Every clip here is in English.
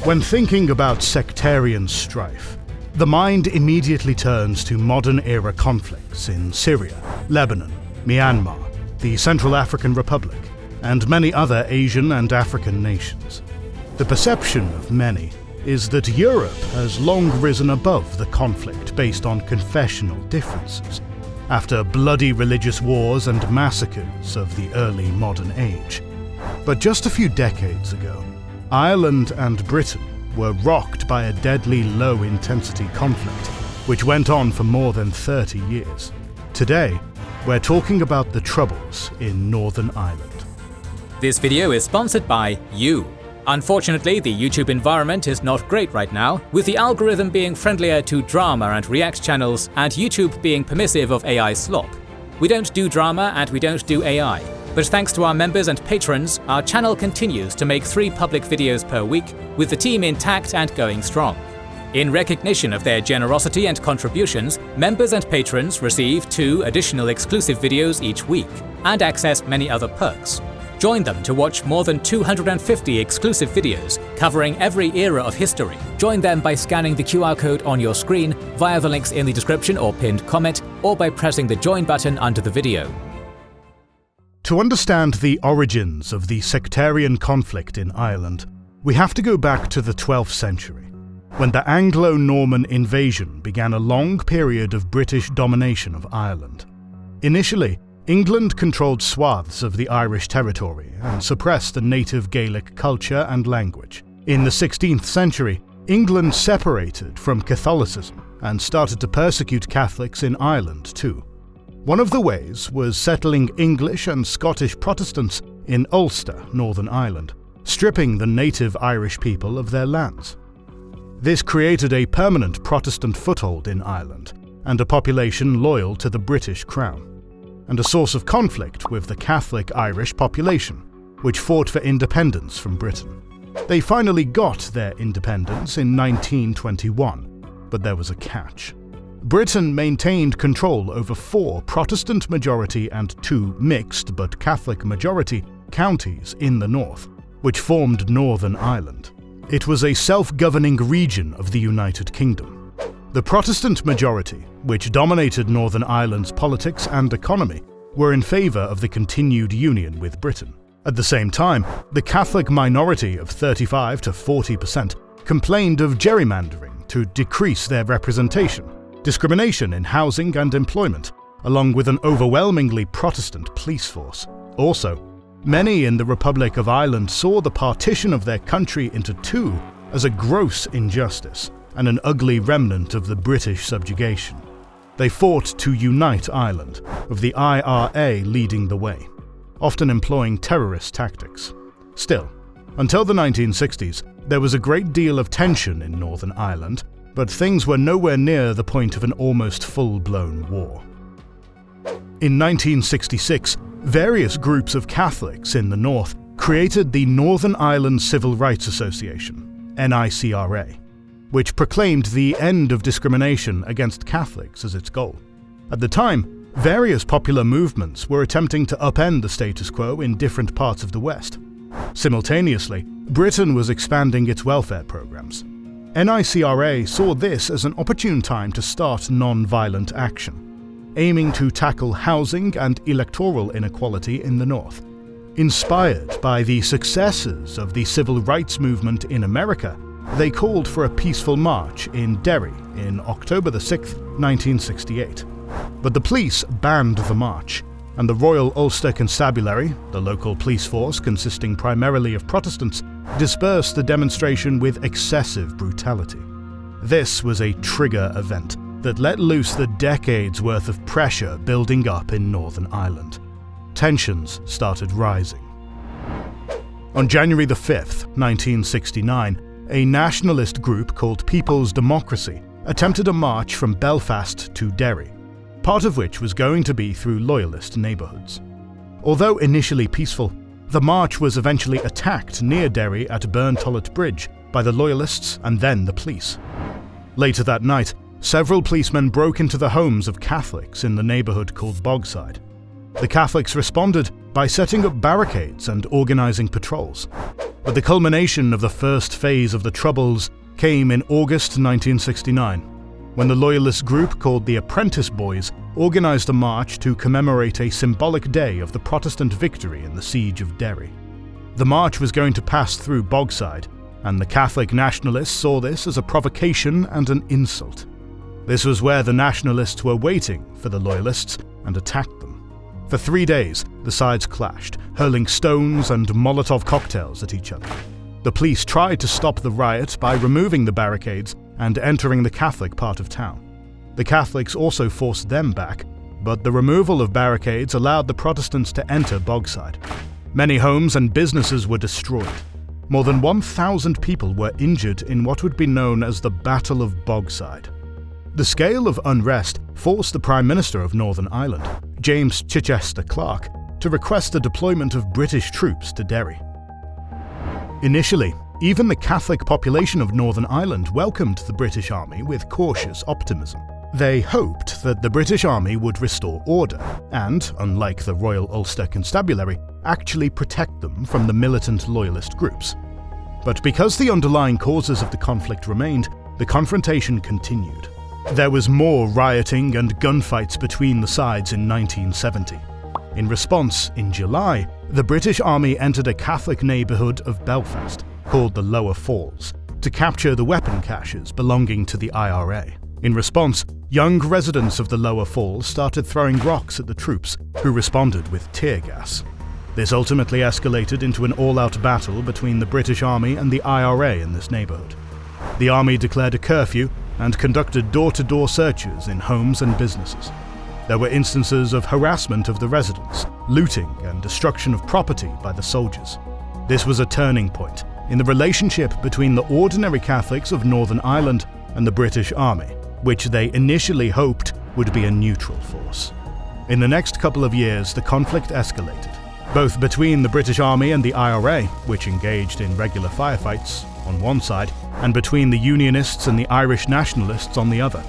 When thinking about sectarian strife, the mind immediately turns to modern-era conflicts in Syria, Lebanon, Myanmar, the Central African Republic, and many other Asian and African nations. The perception of many is that Europe has long risen above the conflict based on confessional differences, after bloody religious wars and massacres of the early modern age. But just a few decades ago, Ireland and Britain were rocked by a deadly low-intensity conflict, which went on for more than 30 years. Today, we're talking about the troubles in Northern Ireland. This video is sponsored by you. Unfortunately, the YouTube environment is not great right now, with the algorithm being friendlier to drama and react channels and YouTube being permissive of AI slop. We don't do drama and we don't do AI, but thanks to our members and patrons, our channel continues to make 3 public videos per week, with the team intact and going strong. In recognition of their generosity and contributions, members and patrons receive 2 additional exclusive videos each week, and access many other perks. Join them to watch more than 250 exclusive videos covering every era of history. Join them by scanning the QR code on your screen, via the links in the description or pinned comment, or by pressing the join button under the video. To understand the origins of the sectarian conflict in Ireland, we have to go back to the 12th century, when the Anglo-Norman invasion began a long period of British domination of Ireland. Initially, England controlled swaths of the Irish territory and suppressed the native Gaelic culture and language. In the 16th century, England separated from Catholicism and started to persecute Catholics in Ireland too. One of the ways was settling English and Scottish Protestants in Ulster, Northern Ireland, stripping the native Irish people of their lands. This created a permanent Protestant foothold in Ireland and a population loyal to the British Crown, and a source of conflict with the Catholic Irish population, which fought for independence from Britain. They finally got their independence in 1921, but there was a catch. Britain maintained control over 4 Protestant majority and 2 mixed but Catholic majority counties in the north, which formed Northern Ireland. It was a self-governing region of the United Kingdom. The Protestant majority, which dominated Northern Ireland's politics and economy, were in favour of the continued union with Britain. At the same time, the Catholic minority of 35 to 40% complained of gerrymandering to decrease their representation, discrimination in housing and employment, along with an overwhelmingly Protestant police force. Also, many in the Republic of Ireland saw the partition of their country into 2 as a gross injustice and an ugly remnant of the British subjugation. They fought to unite Ireland, with the IRA leading the way, often employing terrorist tactics. Still, until the 1960s, there was a great deal of tension in Northern Ireland, but things were nowhere near the point of an almost full-blown war. In 1966, various groups of Catholics in the north created the Northern Ireland Civil Rights Association, NICRA, which proclaimed the end of discrimination against Catholics as its goal. At the time, various popular movements were attempting to upend the status quo in different parts of the West. Simultaneously, Britain was expanding its welfare programs. NICRA saw this as an opportune time to start non-violent action, aiming to tackle housing and electoral inequality in the north. Inspired by the successes of the civil rights movement in America, they called for a peaceful march in Derry in October 6, 1968. But the police banned the march, and the Royal Ulster Constabulary, the local police force consisting primarily of Protestants, dispersed the demonstration with excessive brutality. This was a trigger event that let loose the decades' worth of pressure building up in Northern Ireland. Tensions started rising. On January 5, 1969, a nationalist group called People's Democracy attempted a march from Belfast to Derry, part of which was going to be through loyalist neighbourhoods. Although initially peaceful, the march was eventually attacked near Derry at Burntollet Bridge by the loyalists and then the police. Later that night, several policemen broke into the homes of Catholics in the neighbourhood called Bogside. The Catholics responded by setting up barricades and organising patrols. But the culmination of the first phase of the Troubles came in August 1969, when the loyalist group called the Apprentice Boys organised a march to commemorate a symbolic day of the Protestant victory in the Siege of Derry. The march was going to pass through Bogside, and the Catholic nationalists saw this as a provocation and an insult. This was where the nationalists were waiting for the loyalists and attacked them. For 3 days, the sides clashed, hurling stones and Molotov cocktails at each other. The police tried to stop the riot by removing the barricades and entering the Catholic part of town. The Catholics also forced them back, but the removal of barricades allowed the Protestants to enter Bogside. Many homes and businesses were destroyed. More than 1,000 people were injured in what would be known as the Battle of Bogside. The scale of unrest forced the Prime Minister of Northern Ireland, James Chichester Clark, to request the deployment of British troops to Derry. Initially, even the Catholic population of Northern Ireland welcomed the British Army with cautious optimism. They hoped that the British Army would restore order and, unlike the Royal Ulster Constabulary, actually protect them from the militant loyalist groups. But because the underlying causes of the conflict remained, the confrontation continued. There was more rioting and gunfights between the sides in 1970. In response, in July, the British Army entered a Catholic neighbourhood of Belfast, called the Lower Falls, to capture the weapon caches belonging to the IRA. In response, young residents of the Lower Falls started throwing rocks at the troops, who responded with tear gas. This ultimately escalated into an all-out battle between the British Army and the IRA in this neighbourhood. The army declared a curfew and conducted door-to-door searches in homes and businesses. There were instances of harassment of the residents, looting and destruction of property by the soldiers. This was a turning point in the relationship between the ordinary Catholics of Northern Ireland and the British Army, which they initially hoped would be a neutral force. In the next couple of years, the conflict escalated, both between the British Army and the IRA, which engaged in regular firefights on one side, and between the Unionists and the Irish nationalists on the other.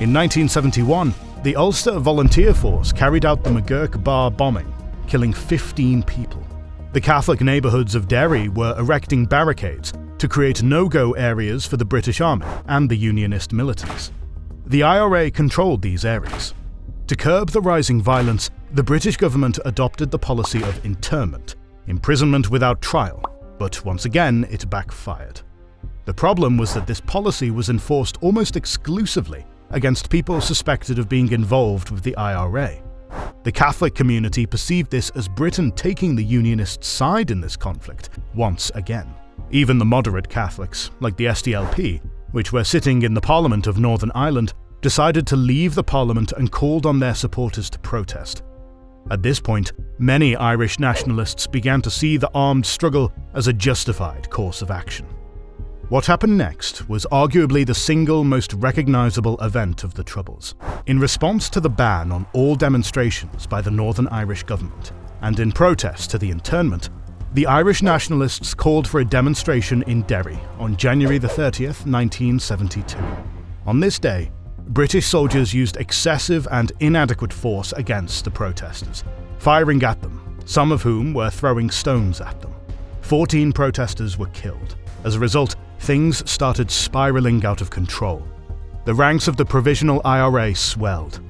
In 1971, the Ulster Volunteer Force carried out the McGurk Bar bombing, killing 15 people. The Catholic neighbourhoods of Derry were erecting barricades to create no-go areas for the British Army and the Unionist militants. The IRA controlled these areas. To curb the rising violence, the British government adopted the policy of internment, imprisonment without trial, but once again it backfired. The problem was that this policy was enforced almost exclusively against people suspected of being involved with the IRA. The Catholic community perceived this as Britain taking the Unionist side in this conflict once again. Even the moderate Catholics, like the SDLP, which were sitting in the Parliament of Northern Ireland, decided to leave the Parliament and called on their supporters to protest. At this point, many Irish nationalists began to see the armed struggle as a justified course of action. What happened next was arguably the single most recognisable event of the Troubles. In response to the ban on all demonstrations by the Northern Irish government, and in protest to the internment, the Irish nationalists called for a demonstration in Derry on January 30th, 1972. On this day, British soldiers used excessive and inadequate force against the protesters, firing at them, some of whom were throwing stones at them. 14 protesters were killed. As a result, things started spiralling out of control. The ranks of the Provisional IRA swelled.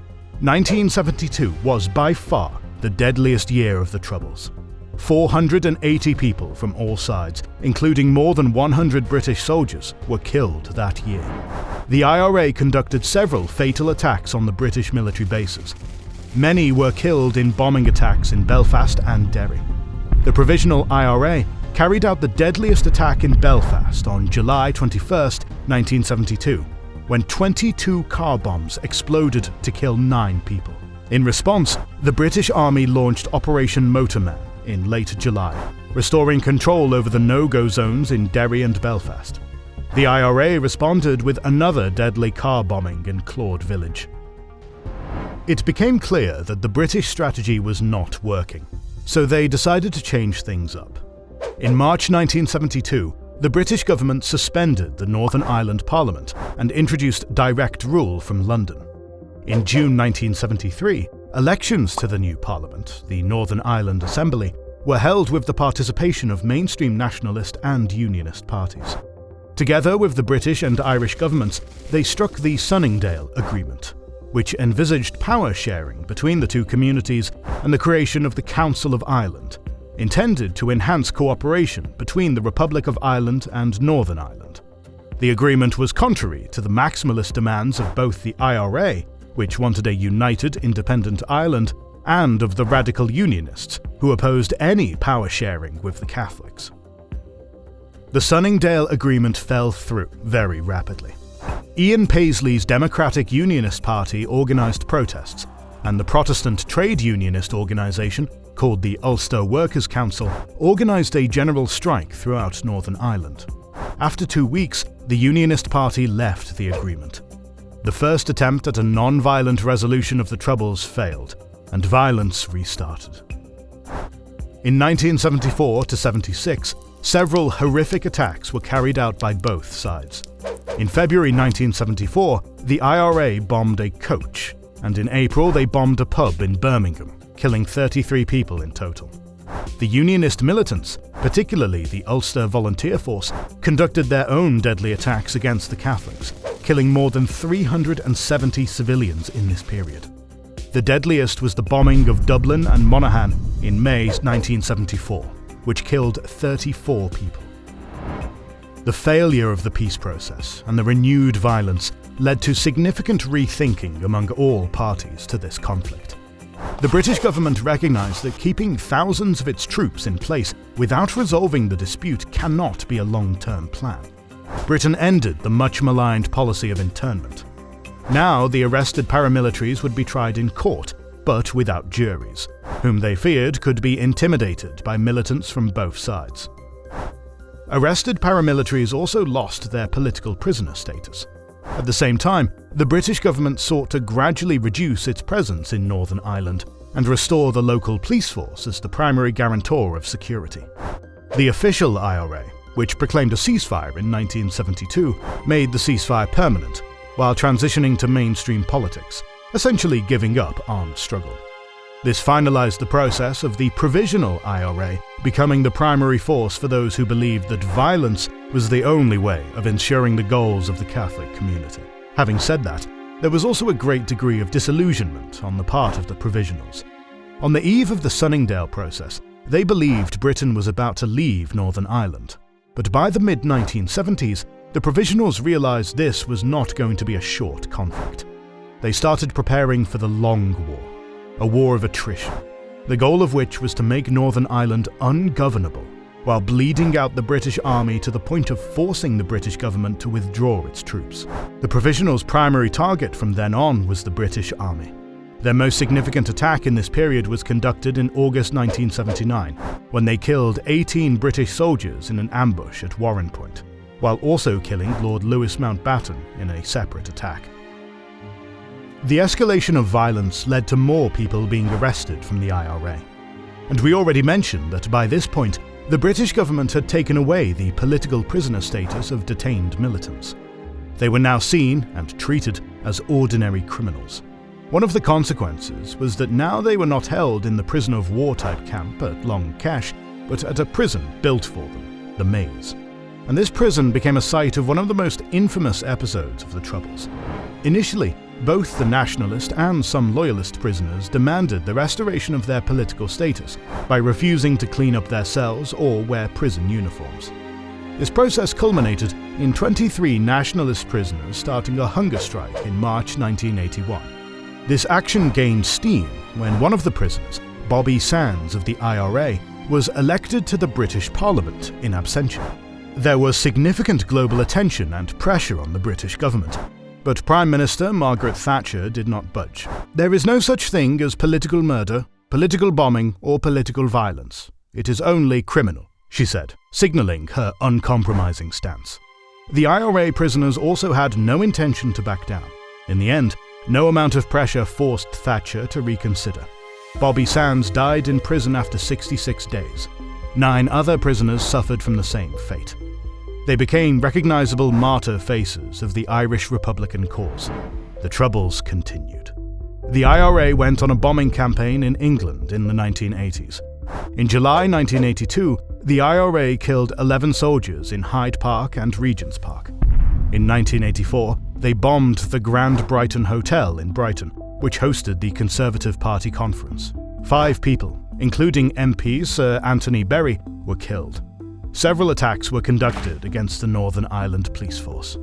1972 was by far the deadliest year of the Troubles. 480 people from all sides, including more than 100 British soldiers, were killed that year. The IRA conducted several fatal attacks on the British military bases. Many were killed in bombing attacks in Belfast and Derry. The Provisional IRA carried out the deadliest attack in Belfast on July 21, 1972, when 22 car bombs exploded to kill 9 people. In response, the British Army launched Operation Motorman in late July, restoring control over the no-go zones in Derry and Belfast. The IRA responded with another deadly car bombing in Claude Village. It became clear that the British strategy was not working, so they decided to change things up. In March 1972, the British government suspended the Northern Ireland Parliament and introduced direct rule from London. In June 1973, Elections to the new parliament, the Northern Ireland Assembly, were held with the participation of mainstream nationalist and unionist parties. Together with the British and Irish governments, they struck the Sunningdale Agreement, which envisaged power sharing between the two communities and the creation of the Council of Ireland, intended to enhance cooperation between the Republic of Ireland and Northern Ireland. The agreement was contrary to the maximalist demands of both the IRA, which wanted a united, independent Ireland, and of the radical Unionists, who opposed any power sharing with the Catholics. The Sunningdale Agreement fell through very rapidly. Ian Paisley's Democratic Unionist Party organised protests, and the Protestant trade unionist organisation, called the Ulster Workers' Council, organised a general strike throughout Northern Ireland. After 2 weeks, the Unionist Party left the agreement. The first attempt at a non-violent resolution of the Troubles failed, and violence restarted. In 1974-76, several horrific attacks were carried out by both sides. In February 1974, the IRA bombed a coach, and in April they bombed a pub in Birmingham, killing 33 people in total. The Unionist militants, particularly the Ulster Volunteer Force, conducted their own deadly attacks against the Catholics, killing more than 370 civilians in this period. The deadliest was the bombing of Dublin and Monaghan in May 1974, which killed 34 people. The failure of the peace process and the renewed violence led to significant rethinking among all parties to this conflict. The British government recognised that keeping thousands of its troops in place without resolving the dispute cannot be a long-term plan. Britain ended the much-maligned policy of internment. Now the arrested paramilitaries would be tried in court, but without juries, whom they feared could be intimidated by militants from both sides. Arrested paramilitaries also lost their political prisoner status. At the same time, the British government sought to gradually reduce its presence in Northern Ireland and restore the local police force as the primary guarantor of security. The official IRA, which proclaimed a ceasefire in 1972, made the ceasefire permanent, while transitioning to mainstream politics, essentially giving up armed struggle. This finalized the process of the Provisional IRA becoming the primary force for those who believed that violence was the only way of ensuring the goals of the Catholic community. Having said that, there was also a great degree of disillusionment on the part of the Provisionals. On the eve of the Sunningdale process, they believed Britain was about to leave Northern Ireland. But by the mid-1970s, the Provisionals realized this was not going to be a short conflict. They started preparing for the Long War, a war of attrition, the goal of which was to make Northern Ireland ungovernable, while bleeding out the British army to the point of forcing the British government to withdraw its troops. The Provisionals' primary target from then on was the British army. Their most significant attack in this period was conducted in August 1979, when they killed 18 British soldiers in an ambush at Warrenpoint, while also killing Lord Mountbatten in a separate attack. The escalation of violence led to more people being arrested from the IRA. And we already mentioned that by this point, the British government had taken away the political prisoner status of detained militants. They were now seen and treated as ordinary criminals. One of the consequences was that now they were not held in the prisoner of war type camp at Long Kesh, but at a prison built for them, the Maze. And this prison became a site of one of the most infamous episodes of the Troubles. Initially, both the nationalist and some loyalist prisoners demanded the restoration of their political status by refusing to clean up their cells or wear prison uniforms. This process culminated in 23 nationalist prisoners starting a hunger strike in March 1981. This action gained steam when one of the prisoners, Bobby Sands of the IRA, was elected to the British Parliament in absentia. There was significant global attention and pressure on the British government, but Prime Minister Margaret Thatcher did not budge. There is no such thing as political murder, political bombing, or political violence. It is only criminal, she said, signalling her uncompromising stance. The IRA prisoners also had no intention to back down. In the end, no amount of pressure forced Thatcher to reconsider. Bobby Sands died in prison after 66 days. 9 other prisoners suffered from the same fate. They became recognizable martyr faces of the Irish Republican cause. The Troubles continued. The IRA went on a bombing campaign in England in the 1980s. In July 1982, the IRA killed 11 soldiers in Hyde Park and Regent's Park. In 1984, they bombed the Grand Brighton Hotel in Brighton, which hosted the Conservative Party conference. 5 people, including MP Sir Anthony Berry, were killed. Several attacks were conducted against the Northern Ireland police force.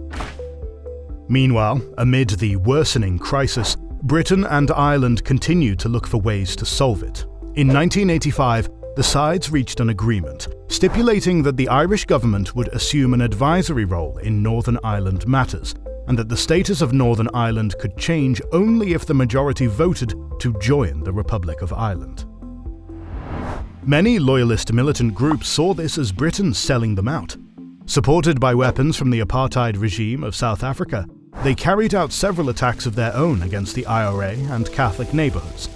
Meanwhile, amid the worsening crisis, Britain and Ireland continued to look for ways to solve it. In 1985, the sides reached an agreement stipulating that the Irish government would assume an advisory role in Northern Ireland matters, and that the status of Northern Ireland could change only if the majority voted to join the Republic of Ireland. Many loyalist militant groups saw this as Britain selling them out. Supported by weapons from the apartheid regime of South Africa, they carried out several attacks of their own against the IRA and Catholic neighbourhoods.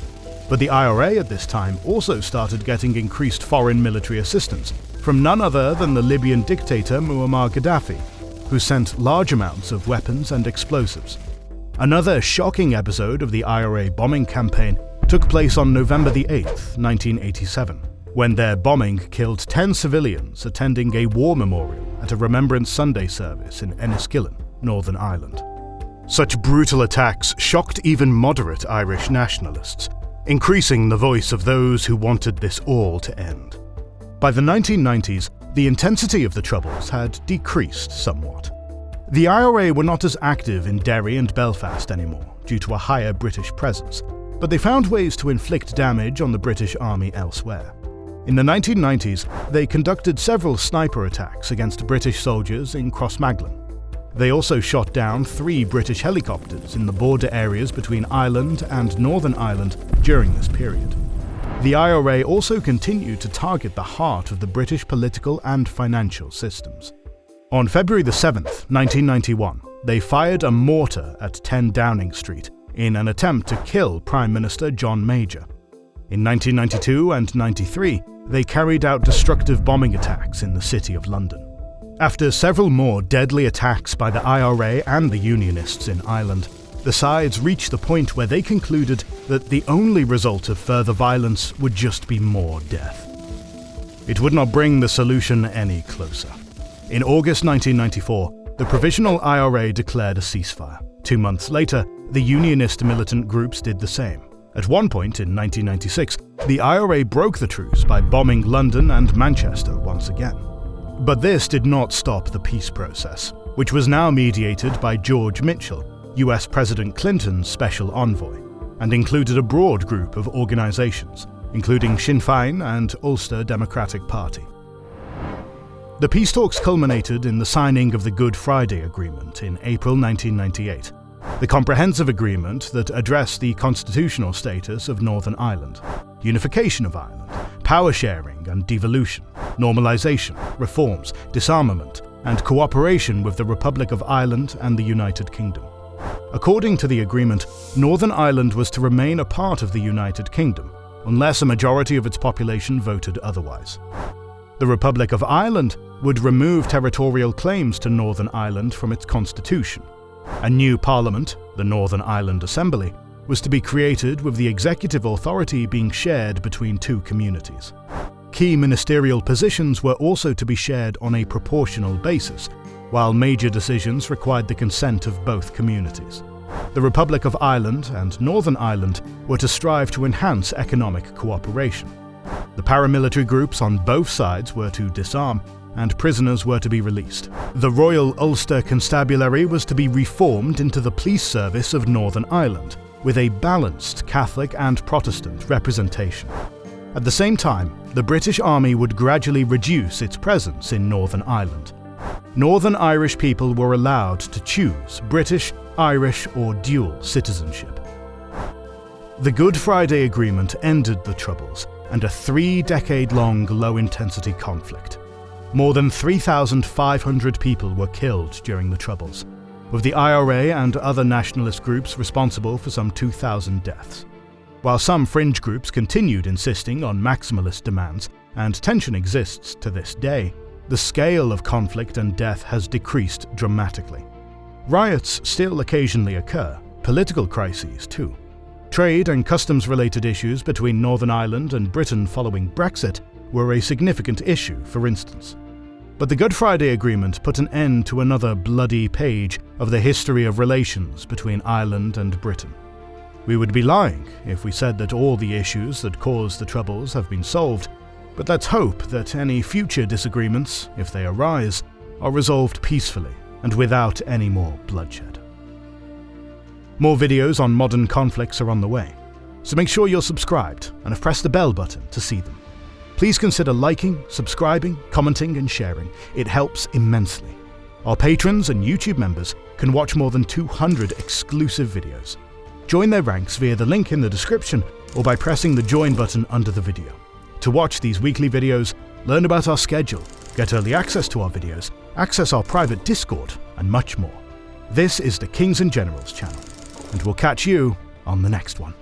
But the IRA at this time also started getting increased foreign military assistance from none other than the Libyan dictator Muammar Gaddafi, who sent large amounts of weapons and explosives. Another shocking episode of the IRA bombing campaign took place on November 8, 1987, when their bombing killed 10 civilians attending a war memorial at a Remembrance Sunday service in Enniskillen, Northern Ireland. Such brutal attacks shocked even moderate Irish nationalists, increasing the voice of those who wanted this all to end. By the 1990s, the intensity of the Troubles had decreased somewhat. The IRA were not as active in Derry and Belfast anymore due to a higher British presence, but they found ways to inflict damage on the British Army elsewhere. In the 1990s, they conducted several sniper attacks against British soldiers in Crossmaglen. They also shot down 3 British helicopters in the border areas between Ireland and Northern Ireland during this period. The IRA also continued to target the heart of the British political and financial systems. On February 7, 1991, they fired a mortar at 10 Downing Street in an attempt to kill Prime Minister John Major. In 1992 and 93, they carried out destructive bombing attacks in the City of London. After several more deadly attacks by the IRA and the Unionists in Ireland, the sides reached the point where they concluded that the only result of further violence would just be more death. It would not bring the solution any closer. In August 1994, the Provisional IRA declared a ceasefire. 2 months later, the Unionist militant groups did the same. At one point in 1996, the IRA broke the truce by bombing London and Manchester once again. But this did not stop the peace process, which was now mediated by George Mitchell, US President Clinton's special envoy, and included a broad group of organizations, including Sinn Féin and Ulster Democratic Party. The peace talks culminated in the signing of the Good Friday Agreement in April 1998, the comprehensive agreement that addressed the constitutional status of Northern Ireland, unification of Ireland, power sharing and devolution, normalisation, reforms, disarmament, and cooperation with the Republic of Ireland and the United Kingdom. According to the agreement, Northern Ireland was to remain a part of the United Kingdom, unless a majority of its population voted otherwise. The Republic of Ireland would remove territorial claims to Northern Ireland from its constitution. A new parliament, the Northern Ireland Assembly, was to be created with the executive authority being shared between 2 communities. Key ministerial positions were also to be shared on a proportional basis, while major decisions required the consent of both communities. The Republic of Ireland and Northern Ireland were to strive to enhance economic cooperation. The paramilitary groups on both sides were to disarm, and prisoners were to be released. The Royal Ulster Constabulary was to be reformed into the police service of Northern Ireland, with a balanced Catholic and Protestant representation. At the same time, the British Army would gradually reduce its presence in Northern Ireland. Northern Irish people were allowed to choose British, Irish, or dual citizenship. The Good Friday Agreement ended the Troubles and a 3-decade-long low-intensity conflict. More than 3,500 people were killed during the Troubles, with the IRA and other nationalist groups responsible for some 2,000 deaths. While some fringe groups continued insisting on maximalist demands, and tension exists to this day, the scale of conflict and death has decreased dramatically. Riots still occasionally occur, political crises too. Trade and customs-related issues between Northern Ireland and Britain following Brexit were a significant issue, for instance. But the Good Friday Agreement put an end to another bloody page of the history of relations between Ireland and Britain. We would be lying if we said that all the issues that caused the Troubles have been solved, but let's hope that any future disagreements, if they arise, are resolved peacefully and without any more bloodshed. More videos on modern conflicts are on the way, so make sure you're subscribed and have pressed the bell button to see them. Please consider liking, subscribing, commenting and sharing. It helps immensely. Our patrons and YouTube members can watch more than 200 exclusive videos. Join their ranks via the link in the description or by pressing the join button under the video. To watch these weekly videos, learn about our schedule, get early access to our videos, access our private Discord, and much more. This is the Kings and Generals channel, and we'll catch you on the next one.